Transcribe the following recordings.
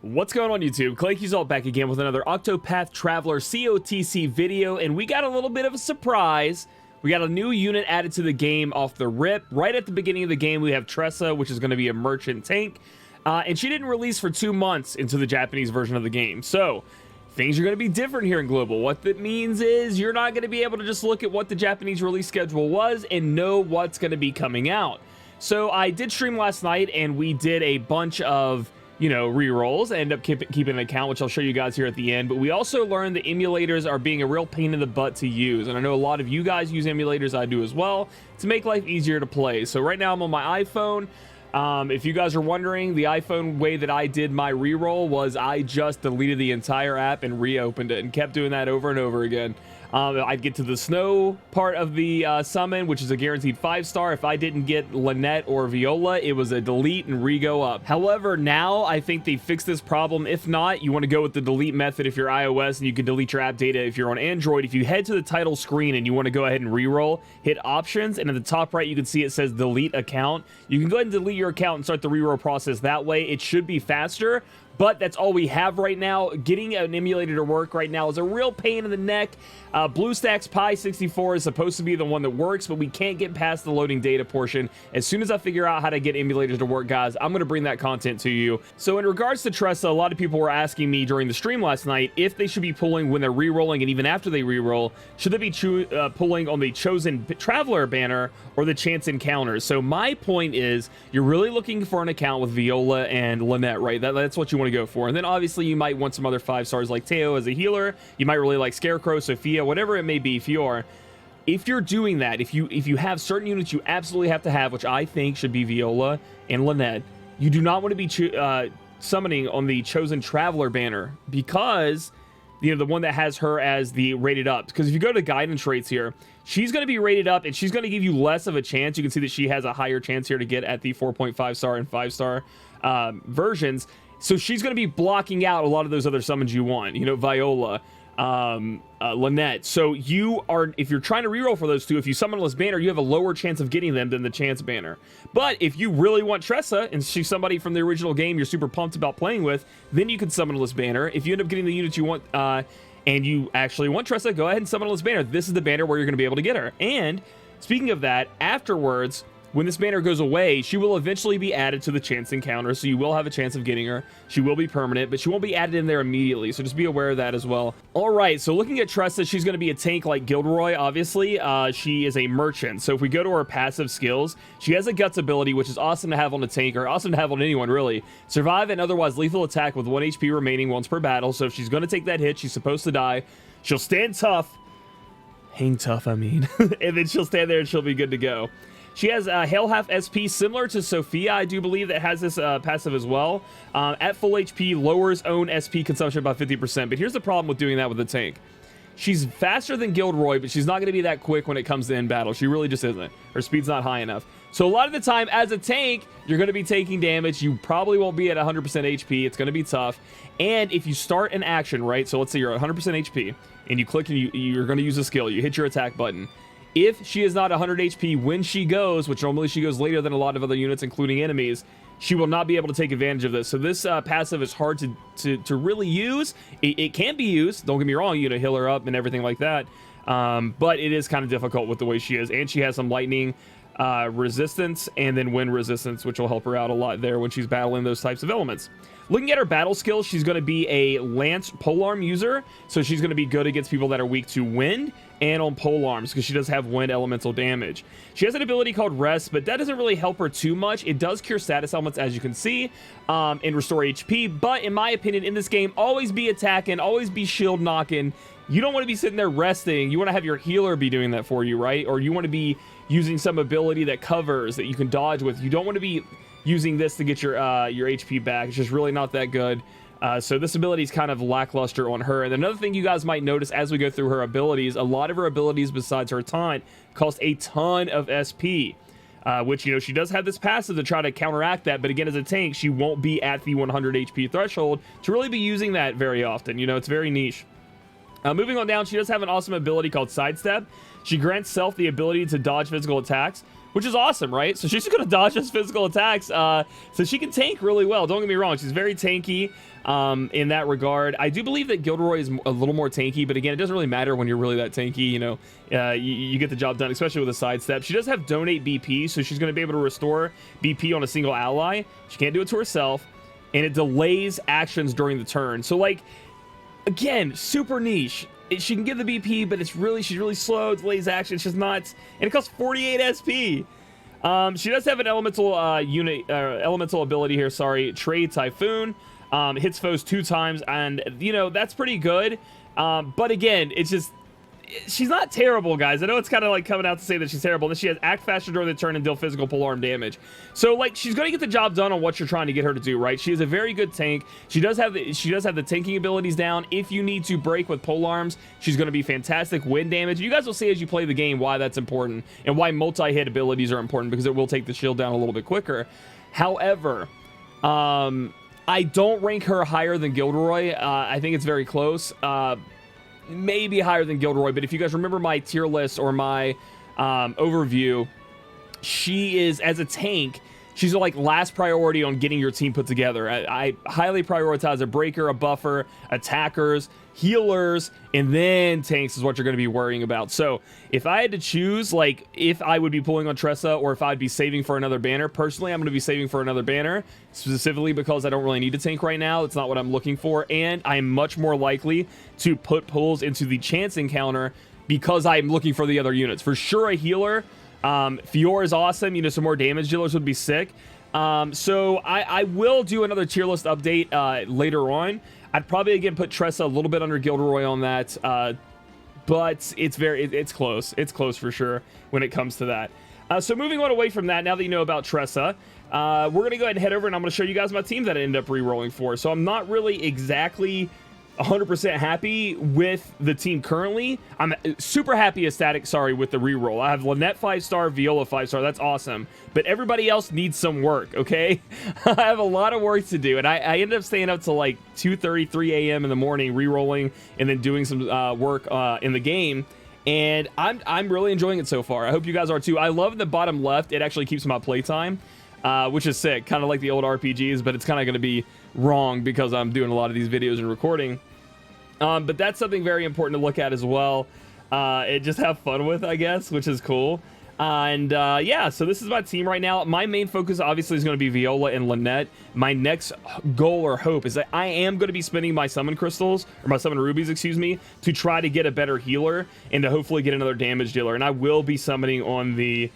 What's going on YouTube? Claykeys all back again with another Octopath Traveler COTC video, and we got a little bit of a surprise. We got a new unit added to the game off the rip. Right at the beginning of the game, we have Tressa, which is going to be a merchant tank, and she didn't release for 2 months into the Japanese version of the game. So things are going to be different here in Global. What that means is you're not going to be able to just look at what the Japanese release schedule was and know what's going to be coming out. So I did stream last night, and we did a bunch of rerolls. I end up keeping an account, which I'll show you guys here at the end. But we also learned that emulators are being a real pain in the butt to use. And I know a lot of you guys use emulators, I do as well, to make life easier to play. So right now I'm on my iPhone. If you guys are wondering, the iPhone way that I did my reroll was I just deleted the entire app and reopened it and kept doing that over and over again. I'd get to the snow part of the summon, which is a guaranteed 5-star. If I didn't get Lynette or Viola, it was a delete and re-go up. However, now I think they fixed this problem. If not, you want to go with the delete method if you're iOS, and you can delete your app data if you're on Android. If you head to the title screen and you want to go ahead and re-roll, hit options, and at the top right you can see it says delete account. You can go ahead and delete your account and start the re-roll process that way. It should be faster, but that's all we have right now. Getting an emulator to work right now is a real pain in the neck. BlueStacks Pi 64 is supposed to be the one that works, but we can't get past the loading data portion. As soon as I figure out how to get emulators to work, guys, I'm going to bring that content to you. So in regards to Tressa, a lot of people were asking me during the stream last night if they should be pulling when they're re-rolling, and even after they re-roll, should they be pulling on the Chosen Traveler banner or the Chance Encounters. So my point is, you're really looking for an account with Viola and Lynette, right? That's what you want to go for. And then obviously you might want some other 5-stars like Teo as a healer. You might really like Scarecrow, Sophia, whatever it may be. If you're doing that, if you have certain units you absolutely have to have, which I think should be Viola and Lynette, you do not want to be summoning on the Chosen Traveler banner, because the one that has her as the rated up. Because if you go to guidance rates here, she's going to be rated up, and she's going to give you less of a chance. You can see that she has a higher chance here to get at the 4.5-star and 5-star versions. So she's going to be blocking out a lot of those other summons you want, Viola, Lynette. So if you're trying to reroll for those two, if you summonless banner, you have a lower chance of getting them than the chance banner. But if you really want Tressa, and she's somebody from the original game you're super pumped about playing with, then you can summonless banner. If you end up getting the units you want, and you actually want Tressa, go ahead and summonless banner. This is the banner where you're going to be able to get her. And speaking of that, afterwards, when this banner goes away, she will eventually be added to the Chance Encounter, so you will have a chance of getting her. She will be permanent, but she won't be added in there immediately, so just be aware of that as well. All right, so looking at Tressa, she's going to be a tank like Gilderoy, obviously. She is a merchant, so if we go to her passive skills, she has a Guts ability, which is awesome to have on a tank, or awesome to have on anyone, really. Survive an otherwise lethal attack with 1 HP remaining once per battle, so if she's going to take that hit, she's supposed to die. She'll stand tough. Hang tough, I mean. And then she'll stand there and she'll be good to go. She has a Hail Half SP, similar to Sophia, I do believe, that has this passive as well. At full HP, lowers own SP consumption by 50%. But here's the problem with doing that with the tank. She's faster than Gilderoy, but she's not going to be that quick when it comes to in battle. She really just isn't. Her speed's not high enough. So a lot of the time, as a tank, you're going to be taking damage. You probably won't be at 100% HP. It's going to be tough. And if you start an action, right? So let's say you're at 100% HP, and you click and you're going to use a skill. You hit your attack button. If she is not 100 HP when she goes, which normally she goes later than a lot of other units, including enemies, she will not be able to take advantage of this. So this passive is hard to really use. It can be used. Don't get me wrong. You heal her up and everything like that. But it is kind of difficult with the way she is. And she has some lightning resistance and then wind resistance, which will help her out a lot there when she's battling those types of elements. Looking at her battle skills, she's going to be a Lance polearm user, so she's going to be good against people that are weak to wind and on polearms, because she does have wind elemental damage. She has an ability called Rest, but that doesn't really help her too much. It does cure status elements, as you can see, and restore HP, but in my opinion, in this game, always be attacking, always be shield knocking. You don't want to be sitting there resting. You want to have your healer be doing that for you, right? Or you want to be using some ability that covers, that you can dodge with. You don't want to be using this to get your HP back. It's just really not that good. So this ability is kind of lackluster on her. And another thing you guys might notice as we go through her abilities, a lot of her abilities besides her taunt cost a ton of SP, which, she does have this passive to try to counteract that. But again, as a tank, she won't be at the 100 HP threshold to really be using that very often. It's very niche. Moving on down, she does have an awesome ability called Sidestep. She grants self the ability to dodge physical attacks, which is awesome, right? So she's just going to dodge his physical attacks, so she can tank really well. Don't get me wrong, she's very tanky in that regard. I do believe that Gilderoy is a little more tanky, but again, it doesn't really matter when you're really that tanky, you know. You get the job done, especially with a sidestep. She does have donate BP, so she's going to be able to restore BP on a single ally. She can't do it to herself, and it delays actions during the turn. So, like, again, super niche. She can give the BP, but she's really slow. It delays action. It's just not, and it costs 48 SP. She does have an elemental elemental ability here. Sorry, Trade Typhoon. Hits foes 2 times, and you know that's pretty good. But again, it's just she's not terrible, guys. I know it's kind of like coming out to say that she's terrible. Then she has act faster during the turn and deal physical polearm damage. So like she's going to get the job done on what you're trying to get her to do, right? She is a very good tank. She does have the tanking abilities down. If you need to break with polearms, she's going to be fantastic. Wind damage. You guys will see as you play the game why that's important and why multi-hit abilities are important, because it will take the shield down a little bit quicker. However, I don't rank her higher than Gilderoy. I think it's very close. Maybe higher than Gilderoy, but if you guys remember my tier list or my overview, she is, as a tank, she's like last priority on getting your team put together. I highly prioritize a breaker, a buffer, attackers, healers, and then tanks is what you're going to be worrying about. So if I had to choose, like, if I would be pulling on Tressa or if I'd be saving for another banner, personally, I'm going to be saving for another banner, specifically because I don't really need a tank right now. It's not what I'm looking for, and I'm much more likely to put pulls into the chance encounter because I'm looking for the other units. For sure, a healer. Fiora is awesome. You know, some more damage dealers would be sick. So I will do another tier list update later on. I'd probably again put Tressa a little bit under Gilderoy on that, but it's close. It's close for sure when it comes to that. So moving on away from that, now that you know about Tressa, we're gonna go ahead and head over, and I'm gonna show you guys my team that I ended up re-rolling for. So I'm not really exactly 100% happy with the team currently. I'm super happy, ecstatic, sorry, with the reroll. I have Lynette 5-star, Viola 5-star. That's awesome. But everybody else needs some work, okay? I have a lot of work to do, and I ended up staying up till like 2:30, 3 a.m. in the morning, rerolling, and then doing some work in the game. And I'm really enjoying it so far. I hope you guys are too. I love the bottom left. It actually keeps my playtime, which is sick. Kind of like the old RPGs, but it's kind of going to be wrong because I'm doing a lot of these videos and recording. But that's something very important to look at as well. And just have fun with, I guess, which is cool. Yeah, so this is my team right now. My main focus obviously is going to be Viola and Lynette. My next goal or hope is that I am going to be spending my summon crystals, or my summon rubies, excuse me, to try to get a better healer and to hopefully get another damage dealer. And I will be summoning on the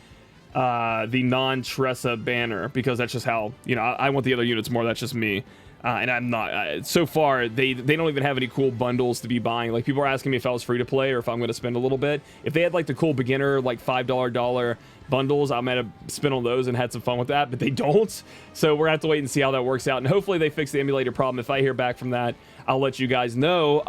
non-Tressa banner, because that's just how, you know, I want the other units more. That's just me. And I'm not. So far, they don't even have any cool bundles to be buying. Like, people are asking me if I was free to play or if I'm going to spend a little bit. If they had like the cool beginner, like $5 bundles, I might have spent on those and had some fun with that, but they don't. So we're gonna have to wait and see how that works out. And hopefully they fix the emulator problem. If I hear back from that, I'll let you guys know.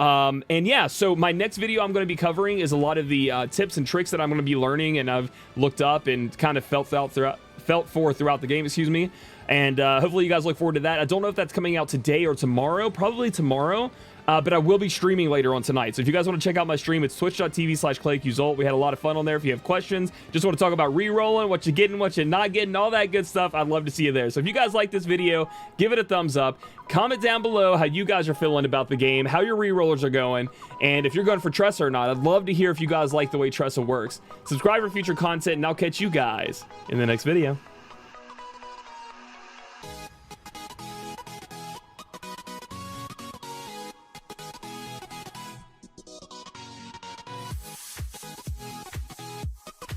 And yeah, so my next video I'm going to be covering is a lot of the tips and tricks that I'm going to be learning and I've looked up and kind of felt for throughout the game, excuse me. And hopefully you guys look forward to that. I don't know if that's coming out today or tomorrow, probably tomorrow, but I will be streaming later on tonight. So if you guys want to check out my stream, it's twitch.tv/ClayQZult. We had a lot of fun on there. If you have questions, just want to talk about re-rolling, what you're getting, what you're not getting, all that good stuff, I'd love to see you there. So if you guys like this video, give it a thumbs up. Comment down below how you guys are feeling about the game, how your re-rollers are going, and if you're going for Tressa or not. I'd love to hear if you guys like the way Tressa works. Subscribe for future content, and I'll catch you guys in the next video.